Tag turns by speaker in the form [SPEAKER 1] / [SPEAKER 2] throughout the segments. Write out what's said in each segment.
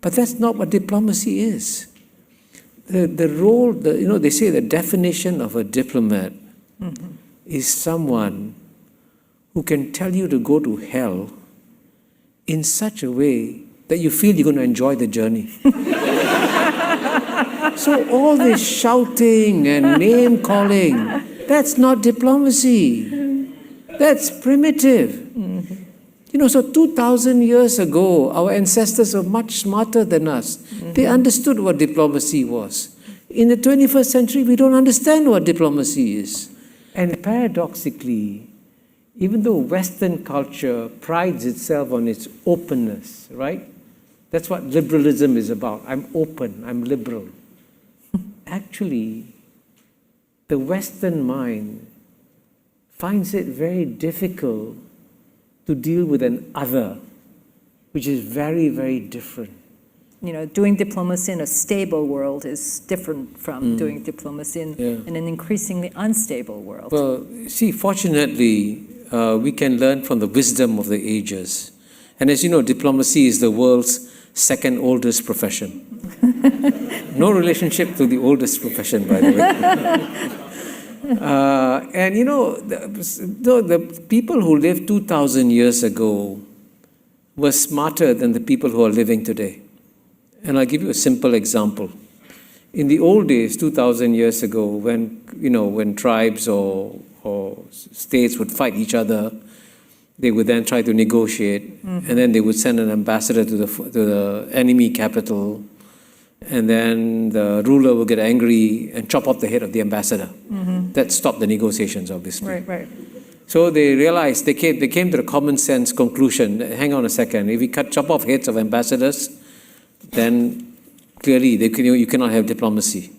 [SPEAKER 1] But that's not what diplomacy is. The role, they say the definition of a diplomat is someone who can tell you to go to hell in such a way that you feel you're going to enjoy the journey. So all this shouting and name-calling, that's not diplomacy. That's primitive. So 2,000 years ago, our ancestors were much smarter than us. They understood what diplomacy was. In the 21st century, we don't understand what diplomacy is. And paradoxically, even though Western culture prides itself on its openness, right? That's what liberalism is about. I'm open, I'm liberal. Actually, the Western mind finds it very difficult to deal with an other, which is very, very different.
[SPEAKER 2] Doing diplomacy in a stable world is different from doing diplomacy in an increasingly unstable world.
[SPEAKER 1] Well, see, fortunately, we can learn from the wisdom of the ages. And as you know, diplomacy is the world's second oldest profession. No relationship to the oldest profession, by the way. And the people who lived 2,000 years ago were smarter than the people who are living today. And I'll give you a simple example. In the old days, 2,000 years ago, when tribes or states would fight each other, they would then try to negotiate, and then they would send an ambassador to the enemy capital, and then the ruler would get angry and chop off the head of the ambassador. That stopped the negotiations, obviously.
[SPEAKER 2] Right.
[SPEAKER 1] So they realized, they came to the common sense conclusion, hang on a second, if we chop off heads of ambassadors, then clearly you cannot have diplomacy.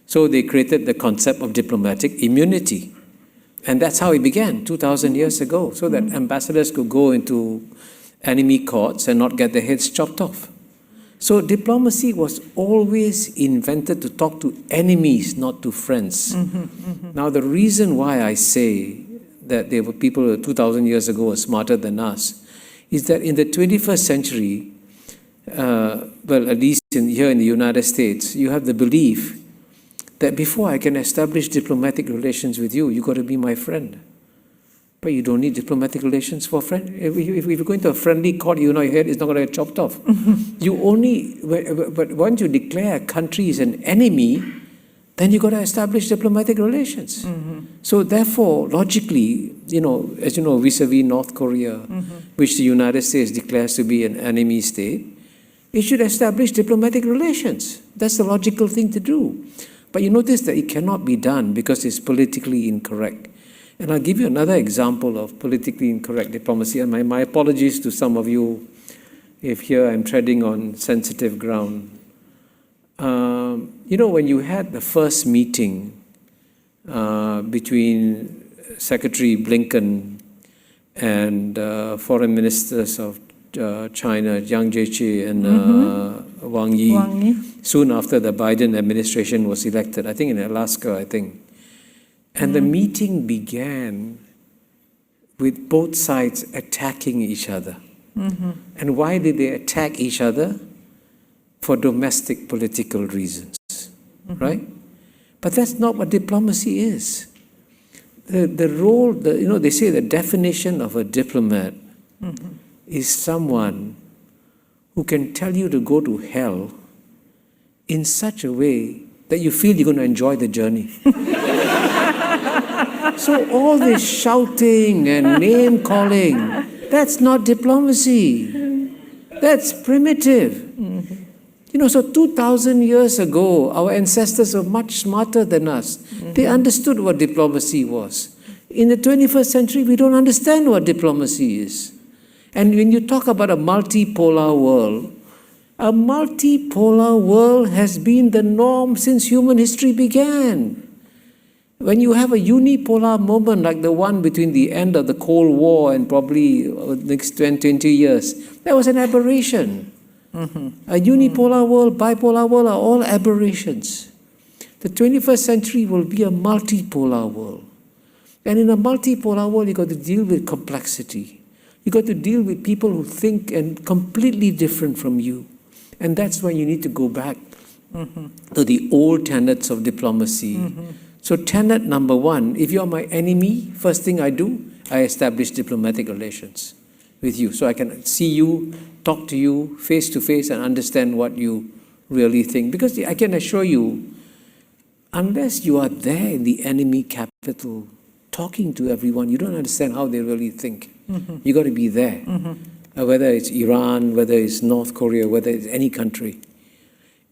[SPEAKER 1] So they created the concept of diplomatic immunity. And that's how it began 2,000 years ago, so that ambassadors could go into enemy courts and not get their heads chopped off. So diplomacy was always invented to talk to enemies, not to friends. Now the reason why I say that there were people 2,000 years ago were smarter than us is that in the 21st century, well, at least here in the United States, you have the belief that before I can establish diplomatic relations with you, you've got to be my friend. But you don't need diplomatic relations for friend. If you're going to a friendly court, your head is not going to get chopped off. But once you declare a country is an enemy, then you've got to establish diplomatic relations. So therefore, logically, as you know, vis-a-vis North Korea, which the United States declares to be an enemy state, it should establish diplomatic relations. That's the logical thing to do. But you notice that it cannot be done because it's politically incorrect. And I'll give you another example of politically incorrect diplomacy. And my apologies to some of you if here I'm treading on sensitive ground. When you had the first meeting between Secretary Blinken and foreign ministers of China, Jiang Jiechi and Wang Yi, soon after the Biden administration was elected, I think in Alaska, And the meeting began with both sides attacking each other. And why did they attack each other? For domestic political reasons, right? But that's not what diplomacy is. The role, they say the definition of a diplomat is someone who can tell you to go to hell in such a way that you feel you're going to enjoy the journey. So all this shouting and name-calling, that's not diplomacy. That's primitive. So 2,000 years ago, our ancestors were much smarter than us. They understood what diplomacy was. In the 21st century, we don't understand what diplomacy is. And when you talk about a multipolar world has been the norm since human history began. When you have a unipolar moment like the one between the end of the Cold War and probably next 20 years, that was an aberration. A unipolar world, bipolar world are all aberrations. The 21st century will be a multipolar world. And in a multipolar world, you've got to deal with complexity. You've got to deal with people who think and completely different from you. And that's when you need to go back to the old tenets of diplomacy. So tenet number one, if you're my enemy, first thing I do, I establish diplomatic relations with you. So I can see you, talk to you face to face and understand what you really think. Because I can assure you, unless you are there in the enemy capital, talking to everyone, you don't understand how they really think. You got to be there. Whether it's Iran, whether it's North Korea, whether it's any country.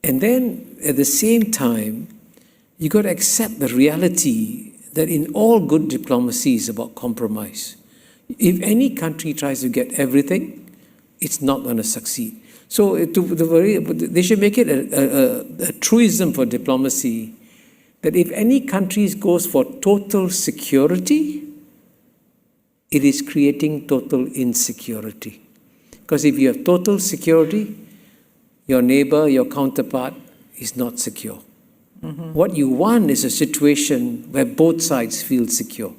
[SPEAKER 1] And then at the same time, you got to accept the reality that in all good diplomacy is about compromise. If any country tries to get everything, it's not going to succeed. So they should make it a truism for diplomacy that if any country goes for total security, it is creating total insecurity. Because if you have total security, your neighbor, your counterpart is not secure. What you want is a situation where both sides feel secure.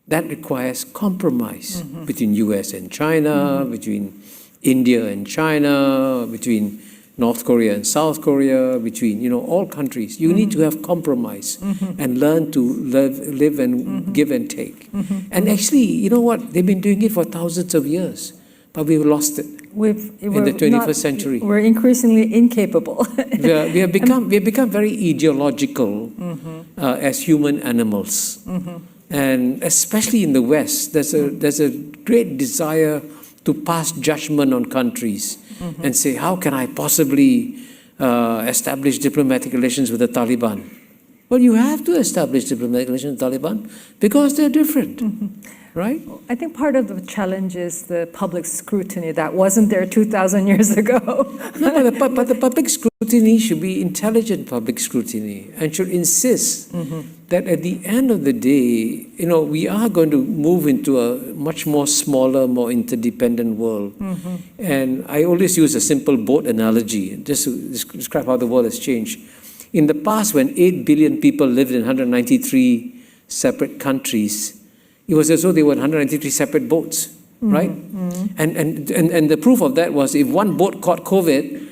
[SPEAKER 1] That requires compromise between US and China, between India and China, between North Korea and South Korea, between all countries. You need to have compromise and learn to live and give and take. And actually, you know what? They've been doing it for thousands of years, but we've lost it in the 21st century.
[SPEAKER 2] We're increasingly incapable.
[SPEAKER 1] we have become very ideological as human animals. And especially in the West, there's a great desire to pass judgment on countries and say, how can I possibly establish diplomatic relations with the Taliban? Well, you have to establish diplomatic relations with the Taliban because they're different, right?
[SPEAKER 2] I think part of the challenge is the public scrutiny that wasn't there 2,000 years ago.
[SPEAKER 1] No, but the public scrutiny should be intelligent public scrutiny and should insist that at the end of the day, we are going to move into a much more smaller, more interdependent world. And I always use a simple boat analogy just to describe how the world has changed. In the past, when 8 billion people lived in 193 separate countries, it was as though they were 193 separate boats, right? And the proof of that was if one boat caught COVID,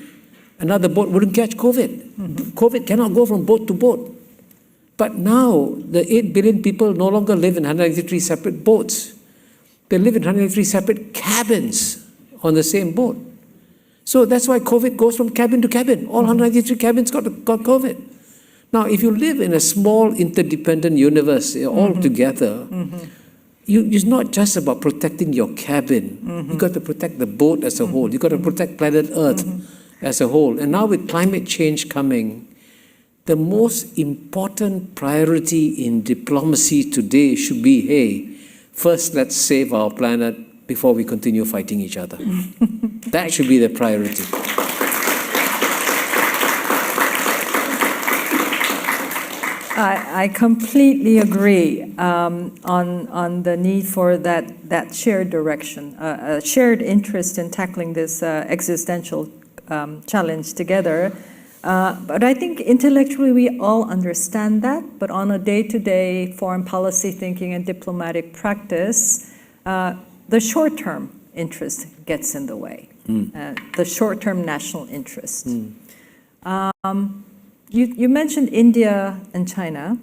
[SPEAKER 1] another boat wouldn't catch COVID. COVID cannot go from boat to boat. But now, the 8 billion people no longer live in 193 separate boats. They live in 193 separate cabins on the same boat. So that's why COVID goes from cabin to cabin. All 193 cabins got COVID. Now, if you live in a small interdependent universe all together, it's not just about protecting your cabin. You've got to protect the boat as a whole. You've got to protect planet Earth as a whole. And now with climate change coming, the most important priority in diplomacy today should be, hey, first let's save our planet before we continue fighting each other. That should be the priority.
[SPEAKER 2] I completely agree on the need for that shared direction, a shared interest in tackling this existential challenge together. But I think intellectually we all understand that, but on a day-to-day foreign policy thinking and diplomatic practice, the short-term interest gets in the way, the short-term national interest. You mentioned India and China.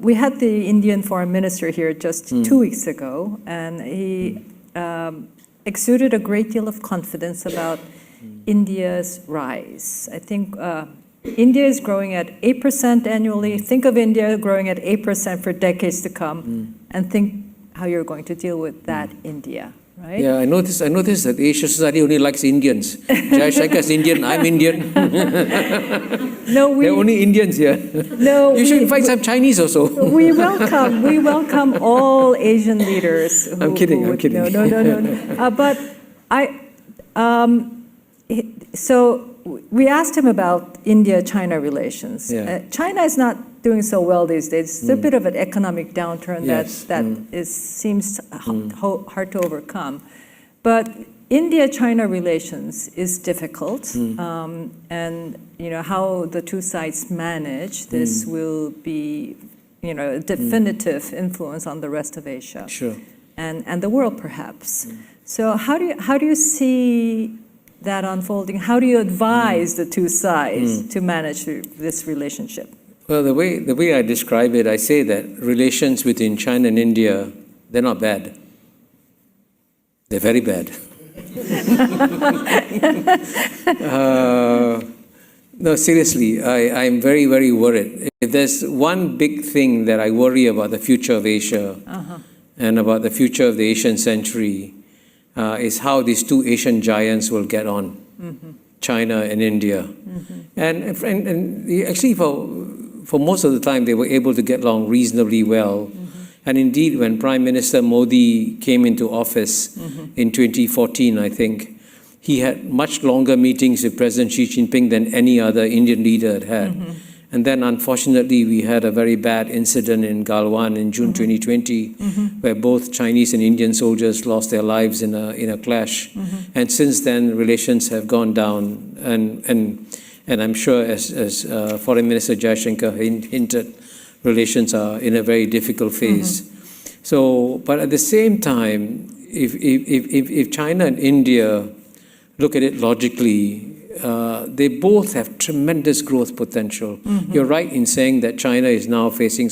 [SPEAKER 2] We had the Indian foreign minister here just 2 weeks ago, and he exuded a great deal of confidence about India's rise. I think India is growing at 8% annually. Think of India growing at 8% for decades to come, and think how you're going to deal with that India, right?
[SPEAKER 1] Yeah, I noticed that Asia Society only likes Indians. Jai Shankar is Indian, I'm Indian.
[SPEAKER 2] No,
[SPEAKER 1] They're only Indians here.
[SPEAKER 2] No,
[SPEAKER 1] you should invite some Chinese also.
[SPEAKER 2] we welcome all Asian leaders.
[SPEAKER 1] I'm kidding.
[SPEAKER 2] No. But so we asked him about India-China relations.
[SPEAKER 1] Yeah.
[SPEAKER 2] China is not doing so well these days. It's a bit of an economic downturn that seems hard to overcome. But India-China relations is difficult, and how the two sides manage this will be a definitive influence on the rest of Asia,
[SPEAKER 1] Sure.
[SPEAKER 2] and the world perhaps. So how do you see that unfolding? How do you advise the two sides to manage this relationship?
[SPEAKER 1] Well, the way I describe it, I say that relations between China and India, they're not bad. They're very bad. No, seriously, I'm very, very worried. If there's one big thing that I worry about the future of Asia and about the future of the Asian century, is how these two Asian giants will get on, China and India. And actually, for most of the time, they were able to get along reasonably well. And indeed, when Prime Minister Modi came into office in 2014, I think, he had much longer meetings with President Xi Jinping than any other Indian leader had had. And then, unfortunately, we had a very bad incident in Galwan in June 2020, where both Chinese and Indian soldiers lost their lives in a clash. And since then, relations have gone down. And I'm sure, as Foreign Minister Jaishankar hinted, relations are in a very difficult phase. So, but at the same time, if China and India look at it logically, they both have tremendous growth potential. You're right in saying that China is now facing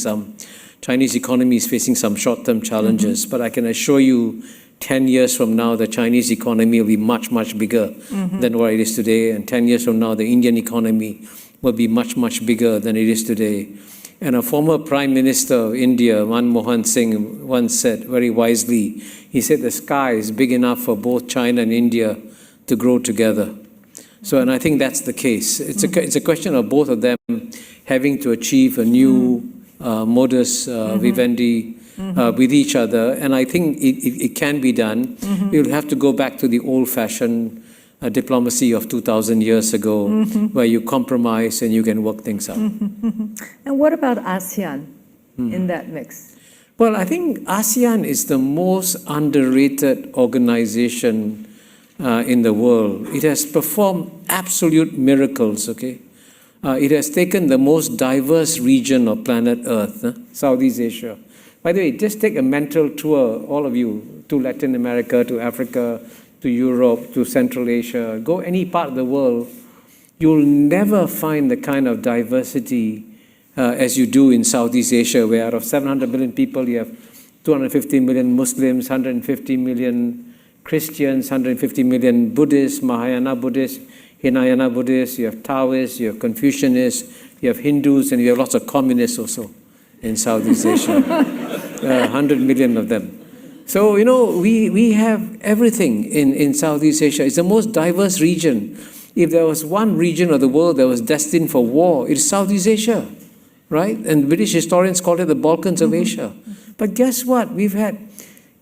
[SPEAKER 1] Chinese economy is facing some short-term challenges, but I can assure you 10 years from now, the Chinese economy will be much, much bigger than what it is today. And 10 years from now, the Indian economy will be much, much bigger than it is today. And a former Prime Minister of India, Manmohan Singh, once said very wisely, he said the sky is big enough for both China and India to grow together. So, and I think that's the case. It's a question of both of them having to achieve a new modus vivendi with each other. And I think it can be done. We'll have to go back to the old-fashioned diplomacy of 2,000 years ago, where you compromise and you can work things out.
[SPEAKER 2] And what about ASEAN in that mix?
[SPEAKER 1] Well, I think ASEAN is the most underrated organization in the world. It has performed absolute miracles, okay? It has taken the most diverse region of planet Earth, Southeast Asia. By the way, just take a mental tour, all of you, to Latin America, to Africa, to Europe, to Central Asia. Go any part of the world, you'll never find the kind of diversity as you do in Southeast Asia, where out of 700 million people, you have 250 million Muslims, 150 million Christians, 150 million Buddhists, Mahayana Buddhists, Hinayana Buddhists, you have Taoists, you have Confucianists, you have Hindus, and you have lots of communists also in Southeast Asia. 100 million of them. So, you know, we have everything in Southeast Asia. It's the most diverse region. If there was one region of the world that was destined for war, it's Southeast Asia, right? And British historians call it the Balkans of Asia. But guess what? We've had,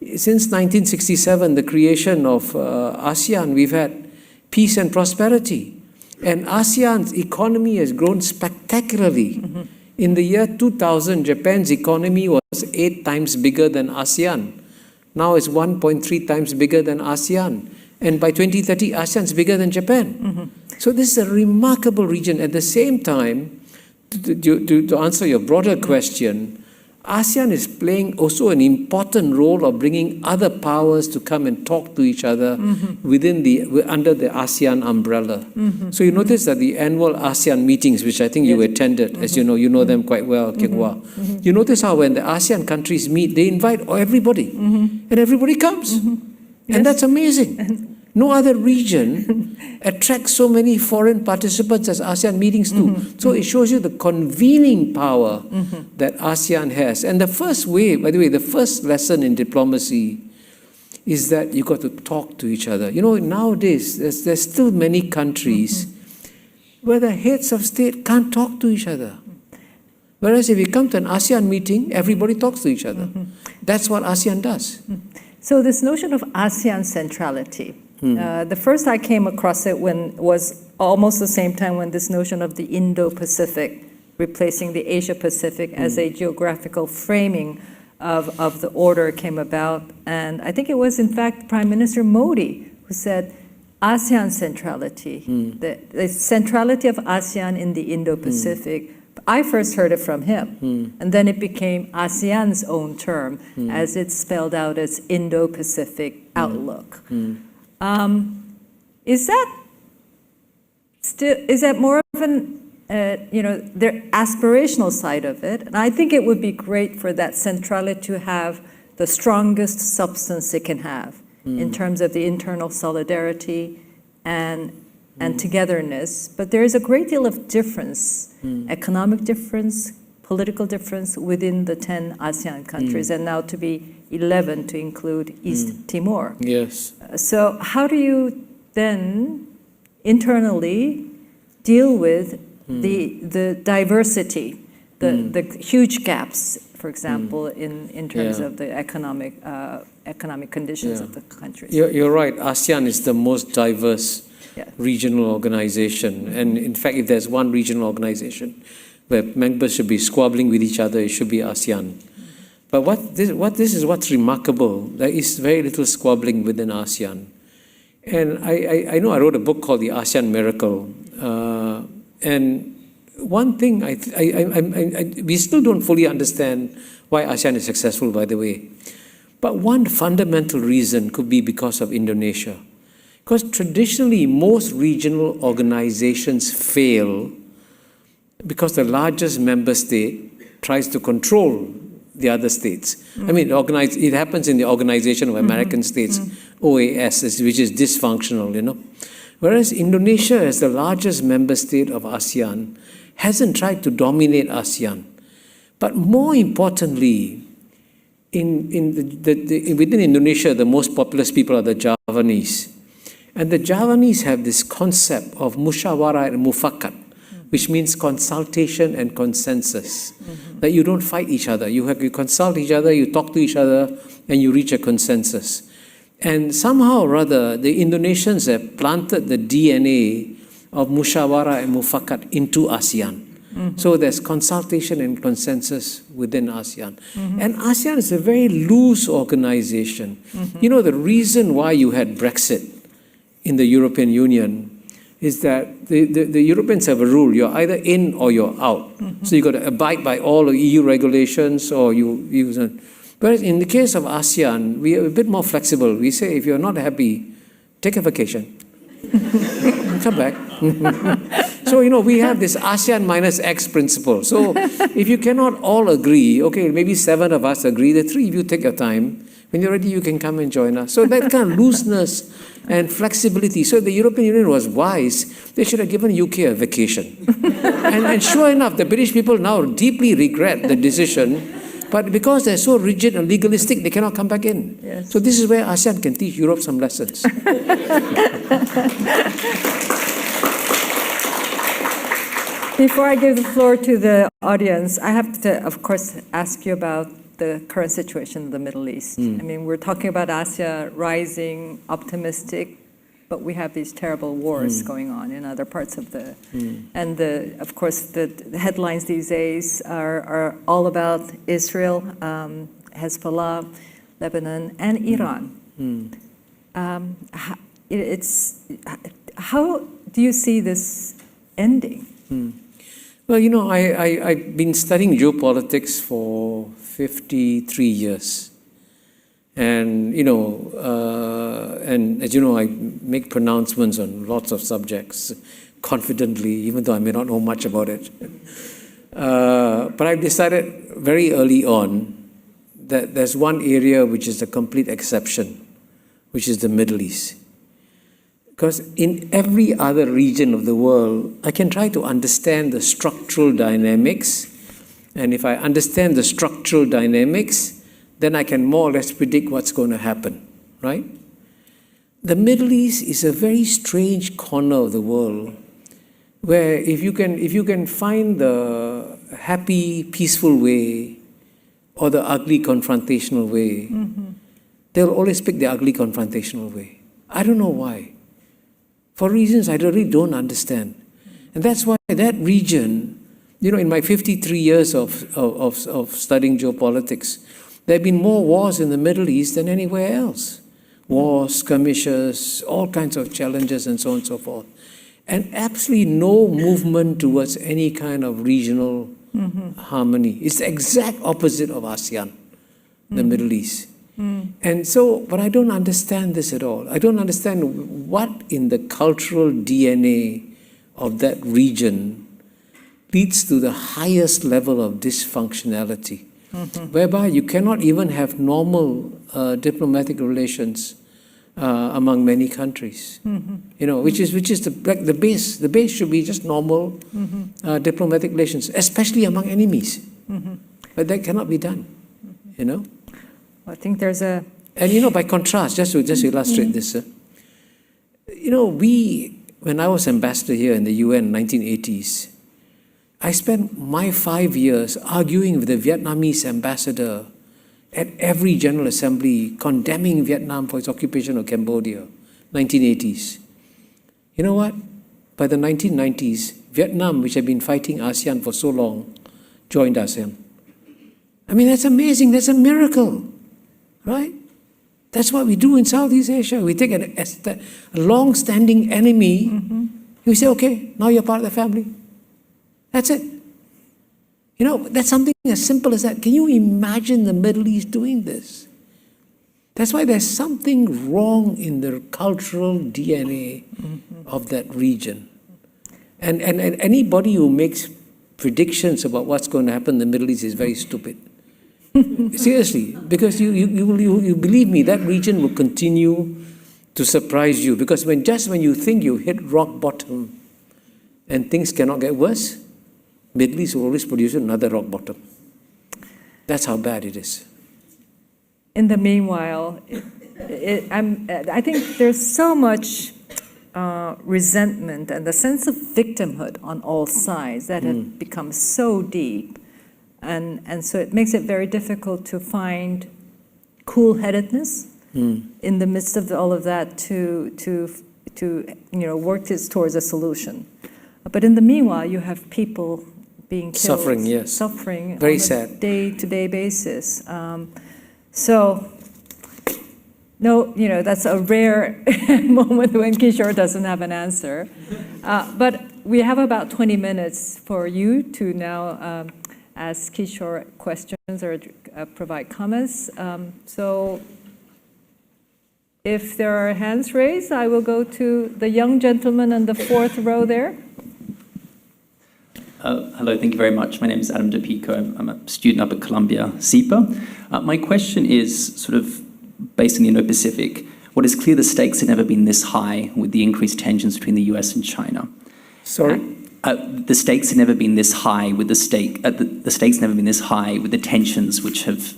[SPEAKER 1] since 1967, the creation of ASEAN, we've had peace and prosperity. And ASEAN's economy has grown spectacularly. In the year 2000, Japan's economy was 8 times bigger than ASEAN. Now it's 1.3 times bigger than ASEAN. And by 2030, ASEAN is bigger than Japan. So this is a remarkable region. At the same time, to answer your broader question, ASEAN is playing also an important role of bringing other powers to come and talk to each other under the ASEAN umbrella. So you notice that the annual ASEAN meetings, which I think you attended, as you know them quite well, Keng Hua. You notice how when the ASEAN countries meet, they invite everybody, and everybody comes. And that's amazing. No other region attracts so many foreign participants as ASEAN meetings do. So it shows you the convening power that ASEAN has. And the first way, by the way, the first lesson in diplomacy is that you got to talk to each other. You know, nowadays, there's still many countries where the heads of state can't talk to each other. Whereas if you come to an ASEAN meeting, everybody talks to each other. That's what ASEAN does.
[SPEAKER 2] So this notion of ASEAN centrality, the first I came across it was almost the same time when this notion of the Indo-Pacific replacing the Asia-Pacific as a geographical framing of the order came about. And I think it was, in fact, Prime Minister Modi who said ASEAN centrality, the centrality of ASEAN in the Indo-Pacific. I first heard it from him, and then it became ASEAN's own term as it's spelled out as Indo-Pacific outlook. Is that still, is that more of an, their aspirational side of it? And I think it would be great for that centrality to have the strongest substance it can have in terms of the internal solidarity and togetherness. But there is a great deal of difference, economic difference, political difference within the 10 ASEAN countries, and now to be 11 to include East Timor.
[SPEAKER 1] Yes.
[SPEAKER 2] So how do you then internally deal with the diversity, the huge gaps, for example, in terms of the economic conditions of the countries?
[SPEAKER 1] You're right. ASEAN is the most diverse regional organization. And in fact, if there's one regional organization where members should be squabbling with each other, it should be ASEAN. But what's remarkable, there is very little squabbling within ASEAN. And I know I wrote a book called The ASEAN Miracle. And one thing, we still don't fully understand why ASEAN is successful, by the way. But one fundamental reason could be because of Indonesia. Because traditionally, most regional organizations fail because the largest member state tries to control the other states. I mean, it happens in the Organization of American States, OAS, which is dysfunctional, Whereas Indonesia, as the largest member state of ASEAN, hasn't tried to dominate ASEAN. But more importantly, within Indonesia, the most populous people are the Javanese. And the Javanese have this concept of musyawarah and mufakat, which means consultation and consensus. That you don't fight each other. You consult each other, you talk to each other, and you reach a consensus. And somehow or other, the Indonesians have planted the DNA of musyawarah and mufakat into ASEAN. So there's consultation and consensus within ASEAN. And ASEAN is a very loose organization. The reason why you had Brexit in the European Union is that the Europeans have a rule: you're either in or you're out. So you've got to abide by all the EU regulations, or you use it. Whereas in the case of ASEAN, we are a bit more flexible. We say, if you're not happy, take a vacation. Come back. So, we have this ASEAN minus X principle. So if you cannot all agree, okay, maybe 7 of us agree, the 3 of you take your time. When you're ready, you can come and join us. So that kind of looseness and flexibility. So the European Union was wise. They should have given UK a vacation. and sure enough, the British people now deeply regret the decision. But because they're so rigid and legalistic, they cannot come back in.
[SPEAKER 2] Yes.
[SPEAKER 1] So this is where ASEAN can teach Europe some lessons.
[SPEAKER 2] Before I give the floor to the audience, I have to, of course, ask you about the current situation in the Middle East. I mean, we're talking about Asia rising, optimistic, but we have these terrible wars going on in other parts of the... And, of course, the headlines these days are all about Israel, Hezbollah, Lebanon, and Iran. How do you see this ending?
[SPEAKER 1] Well, I've been studying geopolitics for 53 years. And, and as you know, I make pronouncements on lots of subjects confidently, even though I may not know much about it. But I've decided very early on that there's one area which is a complete exception, which is the Middle East. Because in every other region of the world, I can try to understand the structural dynamics. And if I understand the structural dynamics, then I can more or less predict what's going to happen, right? The Middle East is a very strange corner of the world where if you can find the happy, peaceful way or the ugly, confrontational way, they'll always pick the ugly, confrontational way. I don't know why. For reasons I really don't understand. And that's why that region, in my 53 years of studying geopolitics, there have been more wars in the Middle East than anywhere else. Wars, skirmishes, all kinds of challenges and so on and so forth. And absolutely no movement towards any kind of regional harmony. It's the exact opposite of ASEAN, the Middle East. And so, but I don't understand this at all. I don't understand what in the cultural DNA of that region leads to the highest level of dysfunctionality, whereby you cannot even have normal diplomatic relations among many countries. Which is the base. The base should be just normal diplomatic relations, especially among enemies. But that cannot be done.
[SPEAKER 2] I think there's a...
[SPEAKER 1] And by contrast, just to illustrate this, when I was ambassador here in the UN in the 1980s, I spent my 5 years arguing with the Vietnamese ambassador at every General Assembly, condemning Vietnam for its occupation of Cambodia, 1980s. You know what? By the 1990s, Vietnam, which had been fighting ASEAN for so long, joined ASEAN. I mean, that's amazing. That's a miracle, right? That's what we do in Southeast Asia. We take a long-standing enemy, we say, okay, now you're part of the family. That's it. That's something as simple as that. Can you imagine the Middle East doing this? That's why there's something wrong in the cultural DNA of that region. And anybody who makes predictions about what's going to happen in the Middle East is very stupid. Seriously, because you believe me, that region will continue to surprise you. Because when you think you hit rock bottom and things cannot get worse, Middle East will always produce another rock bottom. That's how bad it is.
[SPEAKER 2] In the meanwhile, I think there's so much resentment and the sense of victimhood on all sides that have become so deep. And so it makes it very difficult to find cool-headedness in the midst of all of that to work towards a solution. But in the meanwhile, you have people being killed,
[SPEAKER 1] suffering, yes,
[SPEAKER 2] suffering
[SPEAKER 1] very
[SPEAKER 2] on
[SPEAKER 1] sad.
[SPEAKER 2] A day-to-day basis. So that's a rare moment when Kishore doesn't have an answer. But we have about 20 minutes for you to now ask Kishore questions or provide comments. So if there are hands raised, I will go to the young gentleman on the fourth row there.
[SPEAKER 3] Hello, thank you very much. My name is Adam DePico. I'm a student up at Columbia CEPA. My question is sort of based in the Indo-Pacific. What is clear, the stakes have never been this high with the increased tensions between the US and China.
[SPEAKER 1] Sorry?
[SPEAKER 3] The stakes have never been this high with the stakes have never been this high with the tensions which have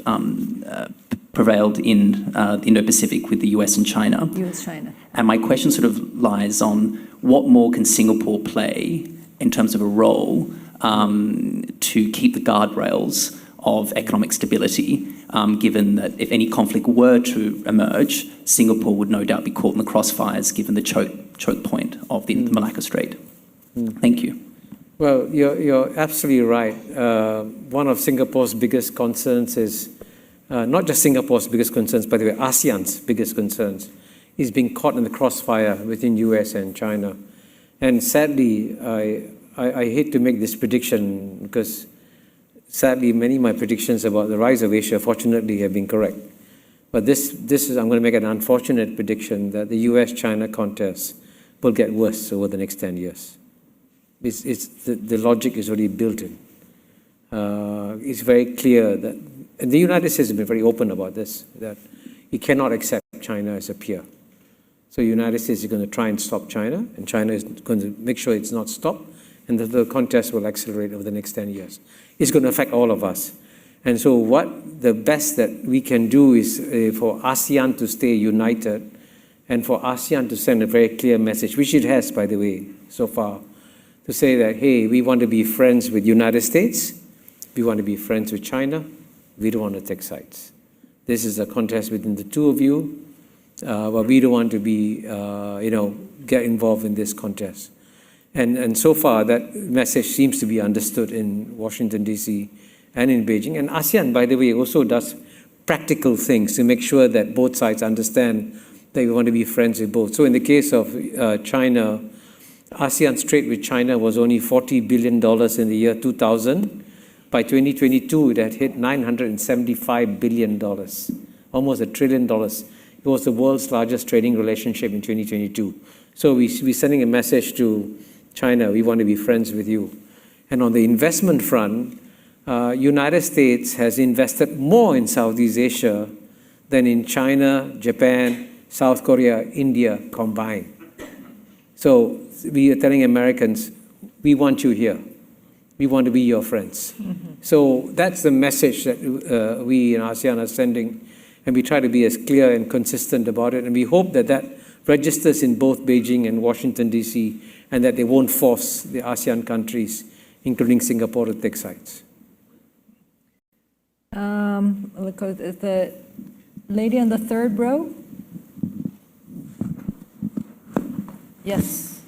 [SPEAKER 3] prevailed in the Indo-Pacific with the US and China.
[SPEAKER 2] US-China.
[SPEAKER 3] And my question sort of lies on what more can Singapore play in terms of a role to keep the guardrails of economic stability, given that if any conflict were to emerge, Singapore would no doubt be caught in the crossfires given the choke point of the Malacca Strait. Thank you.
[SPEAKER 1] Well, you're absolutely right. One of Singapore's biggest concerns is, not just Singapore's biggest concerns, by the way, ASEAN's biggest concerns, is being caught in the crossfire between US and China. And sadly, I hate to make this prediction because sadly, many of my predictions about the rise of Asia, fortunately, have been correct. But this is, I'm going to make an unfortunate prediction that the US-China contest will get worse over the next 10 years. The logic is already built in. It's very clear that, and the United States has been very open about this, that it cannot accept China as a peer. So the United States is going to try and stop China, and China is going to make sure it's not stopped, and that the contest will accelerate over the next 10 years. It's going to affect all of us. And so the best that we can do is for ASEAN to stay united and for ASEAN to send a very clear message, which it has, by the way, so far, to say that, hey, we want to be friends with the United States, we want to be friends with China, we don't want to take sides. This is a contest within the two of you, but we don't want to be, get involved in this contest. And so far, that message seems to be understood in Washington, D.C. and in Beijing. And ASEAN, by the way, also does practical things to make sure that both sides understand that we want to be friends with both. So in the case of China, ASEAN's trade with China was only $40 billion in the year 2000. By 2022, it had hit $975 billion, almost $1 trillion. It was the world's largest trading relationship in 2022. So we're sending a message to China, we want to be friends with you. And on the investment front, United States has invested more in Southeast Asia than in China, Japan, South Korea, India combined. So we are telling Americans, we want you here. We want to be your friends. So that's the message that we in ASEAN are sending, and we try to be as clear and consistent about it. And we hope that that registers in both Beijing and Washington, D.C., and that they won't force the ASEAN countries, including Singapore, to take sides.
[SPEAKER 2] Look at the lady on the third row. Yes,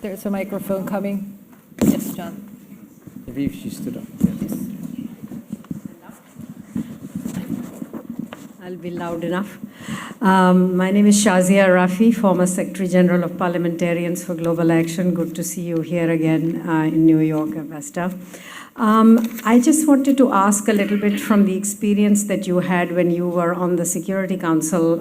[SPEAKER 2] there's a microphone coming. Yes, John.
[SPEAKER 1] Maybe if she stood up.
[SPEAKER 2] Yes.
[SPEAKER 4] I'll be loud enough. My name is Shazia Rafi, former Secretary General of Parliamentarians for Global Action. Good to see you here again in New York, Augusta. I just wanted to ask a little bit from the experience that you had when you were on the Security Council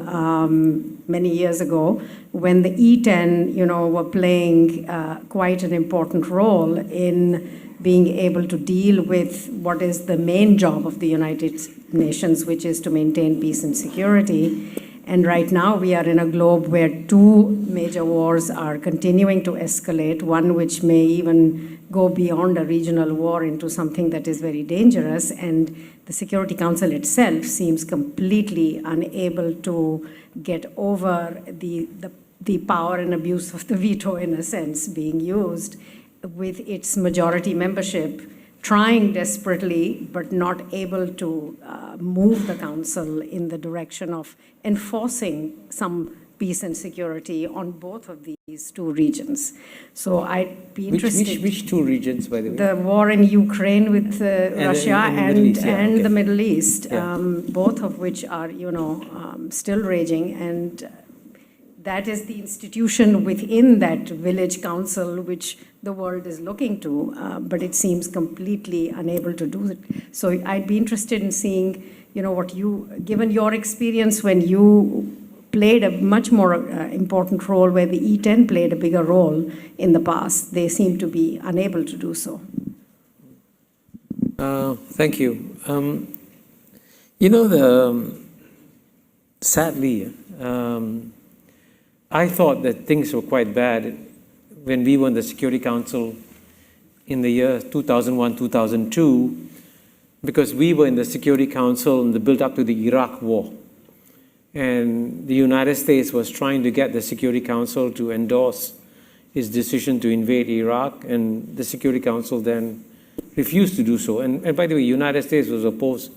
[SPEAKER 4] many years ago, when the E10, were playing quite an important role in being able to deal with what is the main job of the United Nations, which is to maintain peace and security. And right now we are in a globe where two major wars are continuing to escalate, one which may even go beyond a regional war into something that is very dangerous. And the Security Council itself seems completely unable to get over the power and abuse of the veto, in a sense, being used, with its majority membership trying desperately but not able to move the council in the direction of enforcing some peace and security on both of these two regions. So I'd be interested.
[SPEAKER 1] Which two regions, by the way?
[SPEAKER 4] The war in Ukraine with Russia and the Middle East,
[SPEAKER 1] Yeah.
[SPEAKER 4] both of which are, still raging. And that is the institution within that village council which the world is looking to, but it seems completely unable to do it. So I'd be interested in seeing, given your experience when you played a much more important role, where the E10 played a bigger role in the past, they seem to be unable to do so.
[SPEAKER 1] Thank you. Sadly, I thought that things were quite bad when we were in the Security Council in the year 2001, 2002, because we were in the Security Council in the build-up to the Iraq War. And the United States was trying to get the Security Council to endorse its decision to invade Iraq, and the Security Council then refused to do so. And by the way, the United States was opposed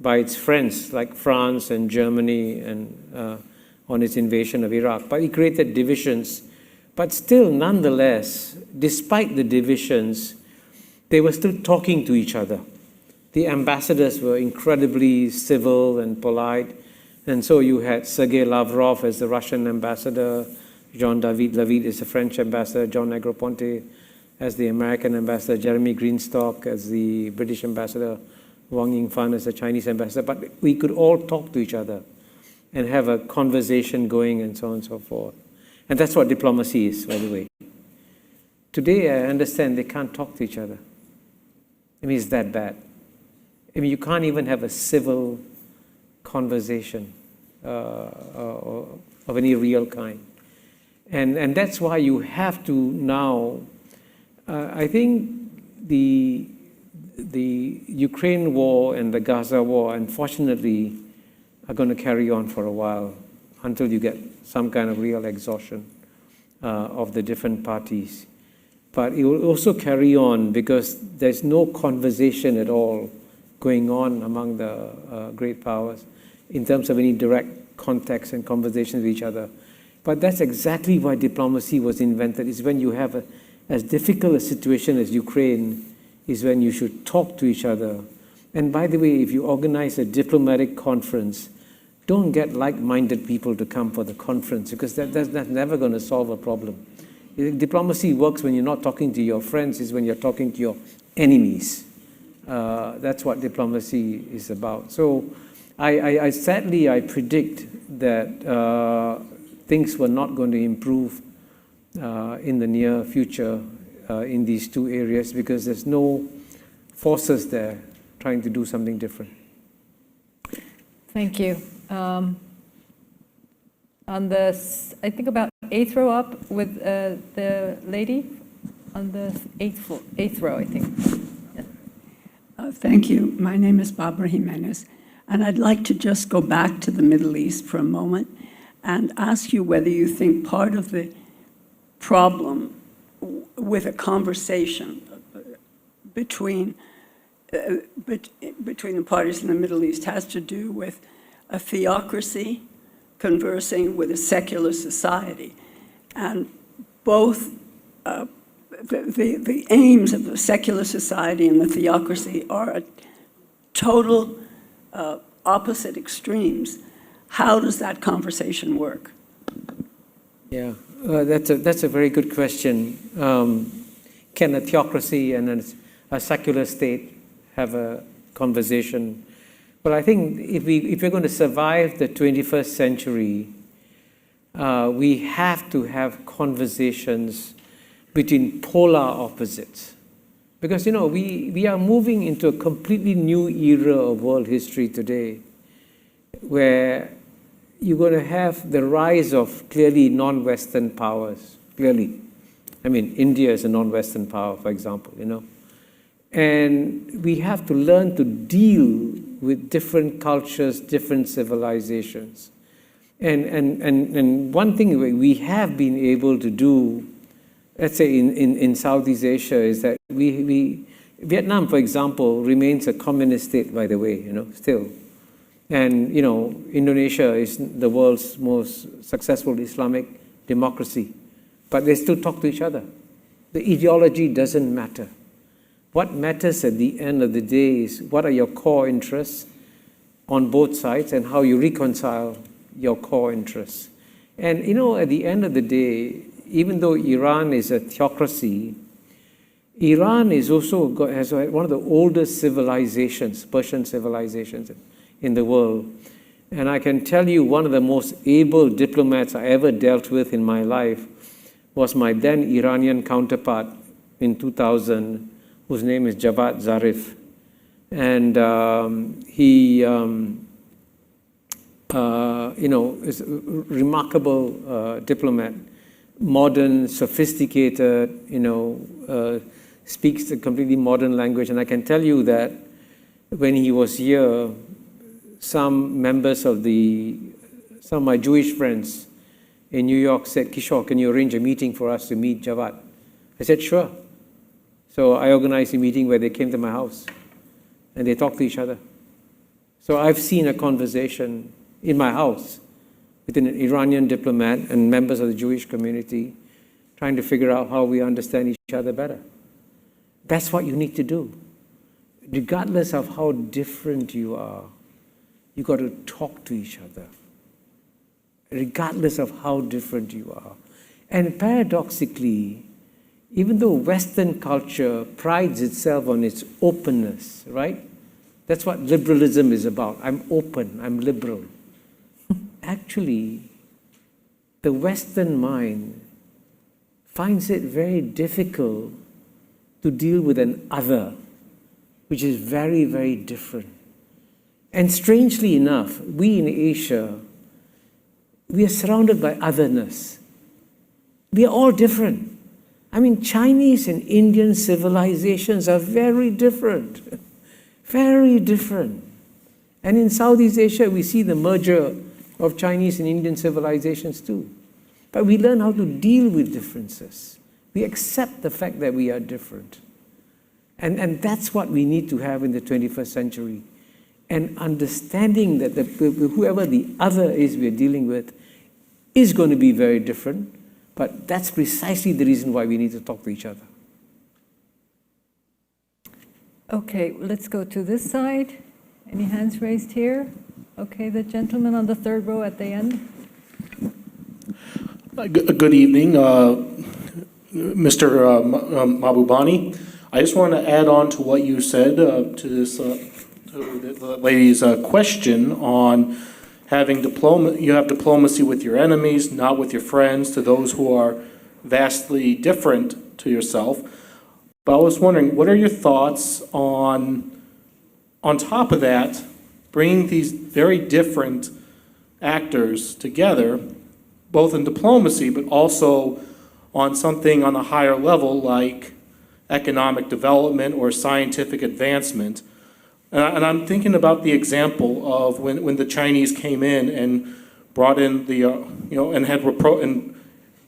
[SPEAKER 1] by its friends like France and Germany and on its invasion of Iraq. But it created divisions. But still, nonetheless, despite the divisions, they were still talking to each other. The ambassadors were incredibly civil and polite. And so you had Sergei Lavrov as the Russian ambassador, Jean-David Lavitte is the French ambassador, John Negroponte as the American ambassador, Jeremy Greenstock as the British ambassador, Wang Yingfan as the Chinese ambassador. But we could all talk to each other and have a conversation going and so on and so forth. And that's what diplomacy is, by the way. Today, I understand they can't talk to each other. I mean, it's that bad. I mean, you can't even have a civil conversation of any real kind. And that's why you have to now, I think the Ukraine war and the Gaza war, unfortunately, are going to carry on for a while until you get some kind of real exhaustion of the different parties. But it will also carry on because there's no conversation at all going on among the great powers in terms of any direct context and conversations with each other. But that's exactly why diplomacy was invented, is when you have as difficult a situation as Ukraine, is when you should talk to each other. And by the way, if you organize a diplomatic conference, don't get like-minded people to come for the conference, because that's never going to solve a problem. Diplomacy works when you're not talking to your friends, is when you're talking to your enemies. That's what diplomacy is about. So I sadly predict that things were not going to improve in the near future in these two areas because there's no forces there trying to do something different.
[SPEAKER 2] Thank you. On the, I think about 8th row up with the lady on the 8th row, I think.
[SPEAKER 5] Thank you. My name is Barbara Jimenez, and I'd like to just go back to the Middle East for a moment and ask you whether you think part of the problem with a conversation between the parties in the Middle East has to do with a theocracy conversing with a secular society. And both the aims of the secular society and the theocracy are at total opposite extremes. How does that conversation work?
[SPEAKER 1] Yeah, that's a very good question. Can a theocracy and a secular state have a conversation? But I think if we're going to survive the 21st century, we have to have conversations between polar opposites. Because, we are moving into a completely new era of world history today, where you're going to have the rise of clearly non-Western powers, clearly. I mean, India is a non-Western power, for example, And we have to learn to deal with different cultures, different civilizations. And one thing we have been able to do, let's say in Southeast Asia, is that Vietnam, for example, remains a communist state, by the way, still. And, Indonesia is the world's most successful Islamic democracy. But they still talk to each other. The ideology doesn't matter. What matters at the end of the day is what are your core interests on both sides and how you reconcile your core interests. And, at the end of the day, even though Iran is a theocracy, Iran is also has one of the oldest civilizations, Persian civilizations in the world. And I can tell you one of the most able diplomats I ever dealt with in my life was my then Iranian counterpart in 2000, whose name is Javad Zarif. And he, is a remarkable diplomat, modern, sophisticated, speaks a completely modern language. And I can tell you that when he was here, some of my Jewish friends in New York said, Kishore, can you arrange a meeting for us to meet Javad? I said, sure. So I organized a meeting where they came to my house and they talked to each other. So I've seen a conversation in my house with an Iranian diplomat and members of the Jewish community trying to figure out how we understand each other better. That's what you need to do. Regardless of how different you are, you got to talk to each other. Regardless of how different you are. And paradoxically, even though Western culture prides itself on its openness, right? That's what liberalism is about. I'm open, I'm liberal. Actually, the Western mind finds it very difficult to deal with an other, which is very, very different. And strangely enough, we in Asia, we are surrounded by otherness. We are all different. I mean, Chinese and Indian civilizations are very different. Very different. And in Southeast Asia, we see the merger of Chinese and Indian civilizations too. But we learn how to deal with differences. We accept the fact that we are different. And that's what we need to have in the 21st century. And understanding that whoever the other is we're dealing with is going to be very different, but that's precisely the reason why we need to talk to each other.
[SPEAKER 2] Okay, let's go to this side. Any hands raised here? Okay, the gentleman on the third row at the end.
[SPEAKER 6] Good evening, Mr. Mahbubani. I just want to add on to what you said to this to the lady's question on having you have diplomacy with your enemies, not with your friends, to those who are vastly different to yourself. But I was wondering, what are your thoughts on top of that, bringing these very different actors together, both in diplomacy, but also on something on a higher level like economic development or scientific advancement? And I'm thinking about the example of when the Chinese came in and brought in the, and had and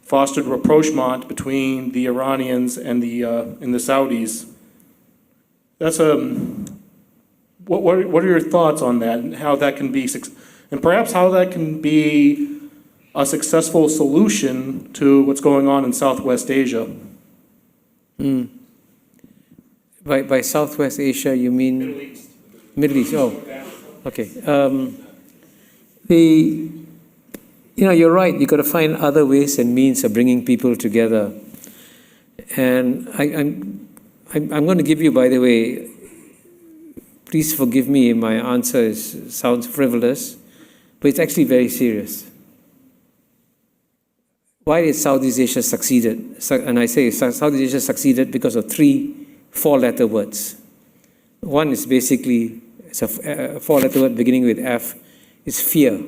[SPEAKER 6] fostered rapprochement between the Iranians and the Saudis. That's what are your thoughts on that, and how that can be, and perhaps how that can be a successful solution to what's going on in Southwest Asia?
[SPEAKER 1] By Southwest Asia, you mean?
[SPEAKER 6] Middle East.
[SPEAKER 1] Middle East, oh, okay. You're right, you've got to find other ways and means of bringing people together. And I'm going to give you, by the way, please forgive me, my answer sounds frivolous, but it's actually very serious. Why did Southeast Asia succeeded? And I say Southeast Asia succeeded because of 3 4-letter words. One is basically, it's a 4-letter word beginning with F, is fear.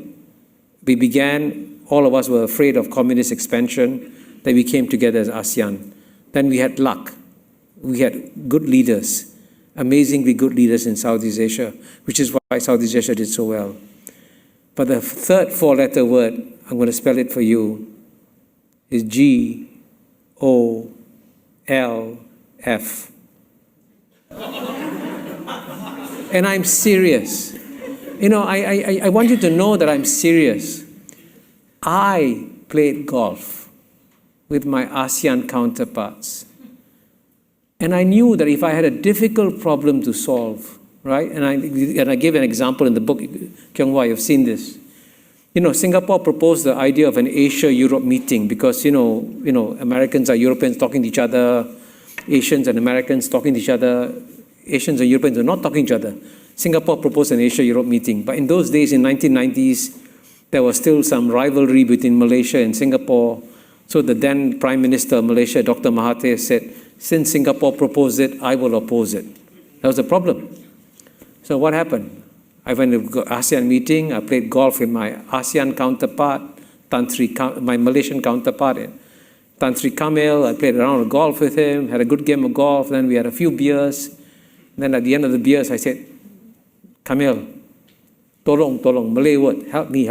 [SPEAKER 1] We began, all of us were afraid of communist expansion, then we came together as ASEAN. Then we had luck. We had good leaders, amazingly good leaders in Southeast Asia, which is why Southeast Asia did so well. But the third 4-letter word, I'm going to spell it for you, is GOLF. And I'm serious. I want you to know that I'm serious. I played golf with my ASEAN counterparts. And I knew that if I had a difficult problem to solve, right? And I gave an example in the book, Kyung Hwa, you've seen this. Singapore proposed the idea of an Asia-Europe meeting because, Americans or Europeans talking to each other, Asians and Americans talking to each other, Asians and Europeans are not talking to each other. Singapore proposed an Asia-Europe meeting. But in those days, in 1990s, there was still some rivalry between Malaysia and Singapore. So the then Prime Minister of Malaysia, Dr. Mahathir, said, since Singapore proposed it, I will oppose it. That was the problem. So what happened? I went to ASEAN meeting, I played golf with my ASEAN counterpart, my Malaysian counterpart, Tan Sri Kamil. I played a round of golf with him, had a good game of golf, then we had a few beers. Then at the end of the beers, I said, Kamil, tolong, Malay word, help me.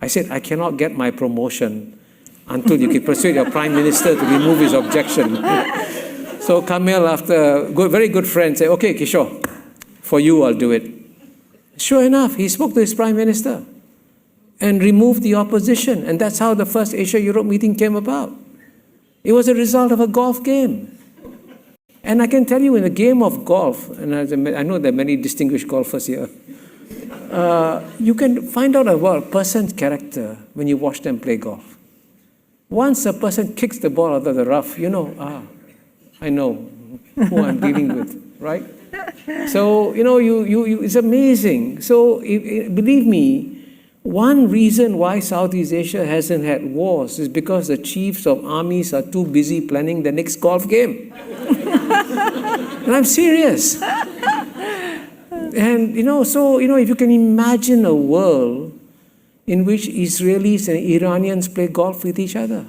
[SPEAKER 1] I said, I cannot get my promotion until you can persuade your Prime Minister to remove his objection. So Kamil, after very good friend, said, okay, Kishore, for you, I'll do it. Sure enough, he spoke to his Prime Minister and removed the opposition. And that's how the first Asia-Europe meeting came about. It was a result of a golf game. And I can tell you, in a game of golf, and I know there are many distinguished golfers here, you can find out about a person's character when you watch them play golf. Once a person kicks the ball out of the rough, I know who I'm dealing with, right? So, it's amazing. So, believe me, one reason why Southeast Asia hasn't had wars is because the chiefs of armies are too busy planning the next golf game. And I'm serious. And, if you can imagine a world in which Israelis and Iranians play golf with each other,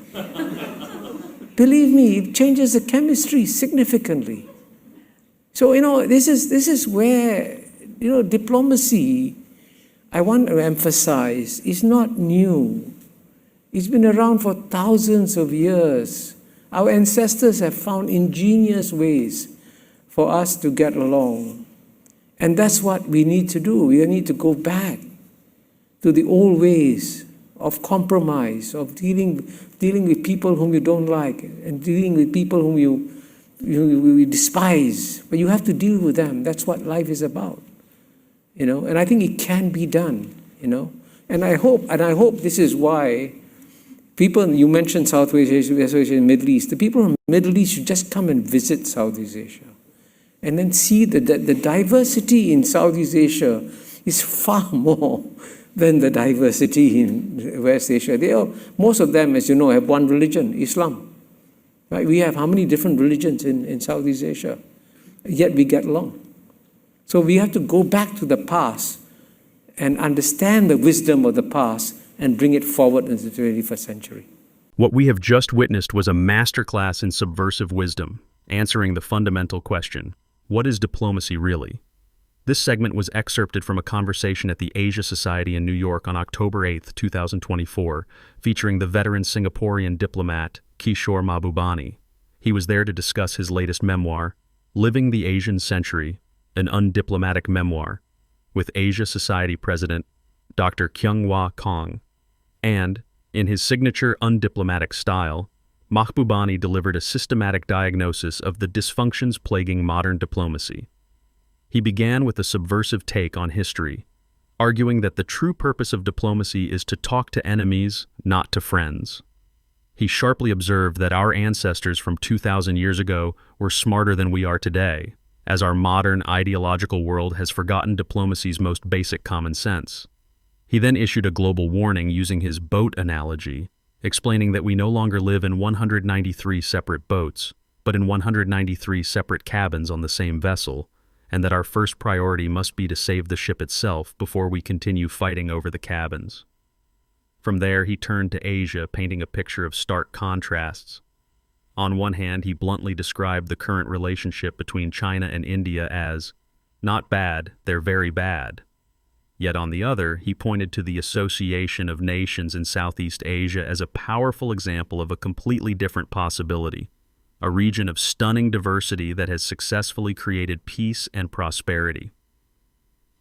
[SPEAKER 1] believe me, it changes the chemistry significantly. So, this is where, diplomacy, I want to emphasize, is not new. It's been around for thousands of years. Our ancestors have found ingenious ways for us to get along. And that's what we need to do. We need to go back to the old ways of compromise, of dealing with people whom you don't like, and dealing with people whom you despise. But you have to deal with them. That's what life is about. And I think it can be done, And I hope this is why people, you mentioned Southwest Asia and Middle East, the people from the Middle East should just come and visit Southeast Asia and then see that the diversity in Southeast Asia is far more than the diversity in West Asia. Most of them, as you know, have one religion, Islam. Right? We have how many different religions in Southeast Asia? Yet we get along. So we have to go back to the past and understand the wisdom of the past and bring it forward into the 21st century.
[SPEAKER 7] What we have just witnessed was a masterclass in subversive wisdom, answering the fundamental question, what is diplomacy really? This segment was excerpted from a conversation at the Asia Society in New York on October 8, 2024, featuring the veteran Singaporean diplomat Kishore Mahbubani. He was there to discuss his latest memoir, Living the Asian Century, an Undiplomatic Memoir, with Asia Society President Dr. Kyung-Hwa Kong. And, in his signature undiplomatic style, Mahbubani delivered a systematic diagnosis of the dysfunctions plaguing modern diplomacy. He began with a subversive take on history, arguing that the true purpose of diplomacy is to talk to enemies, not to friends. He sharply observed that our ancestors from 2,000 years ago were smarter than we are today, as our modern ideological world has forgotten diplomacy's most basic common sense. He then issued a global warning using his boat analogy, explaining that we no longer live in 193 separate boats, but in 193 separate cabins on the same vessel, and that our first priority must be to save the ship itself before we continue fighting over the cabins. From there, he turned to Asia, painting a picture of stark contrasts. On one hand, he bluntly described the current relationship between China and India as, not bad, they're very bad. Yet on the other, he pointed to the association of nations in Southeast Asia as a powerful example of a completely different possibility, a region of stunning diversity that has successfully created peace and prosperity.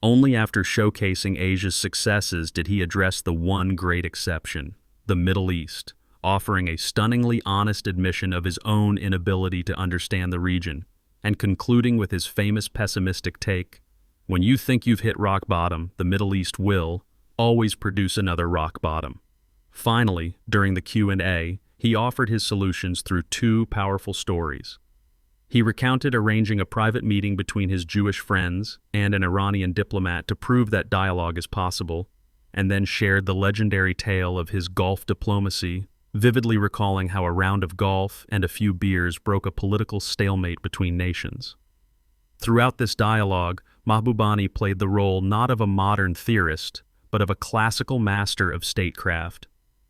[SPEAKER 7] Only after showcasing Asia's successes did he address the one great exception, the Middle East, offering a stunningly honest admission of his own inability to understand the region, and concluding with his famous pessimistic take, when you think you've hit rock bottom, the Middle East will always produce another rock bottom. Finally, during the Q&A, he offered his solutions through two powerful stories. He recounted arranging a private meeting between his Jewish friends and an Iranian diplomat to prove that dialogue is possible, and then shared the legendary tale of his Gulf diplomacy, vividly recalling how a round of golf and a few beers broke a political stalemate between nations. Throughout this dialogue, Mahbubani played the role not of a modern theorist, but of a classical master of statecraft.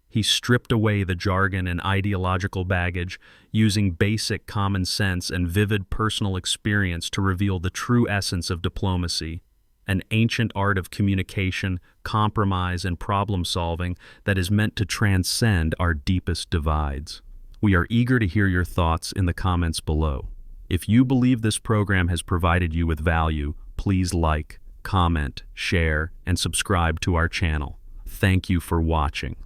[SPEAKER 7] He stripped away the jargon and ideological baggage, using basic common sense and vivid personal experience to reveal the true essence of diplomacy, an ancient art of communication, compromise, and problem-solving that is meant to transcend our deepest divides. We are eager to hear your thoughts in the comments below. If you believe this program has provided you with value, please like, comment, share, and subscribe to our channel. Thank you for watching.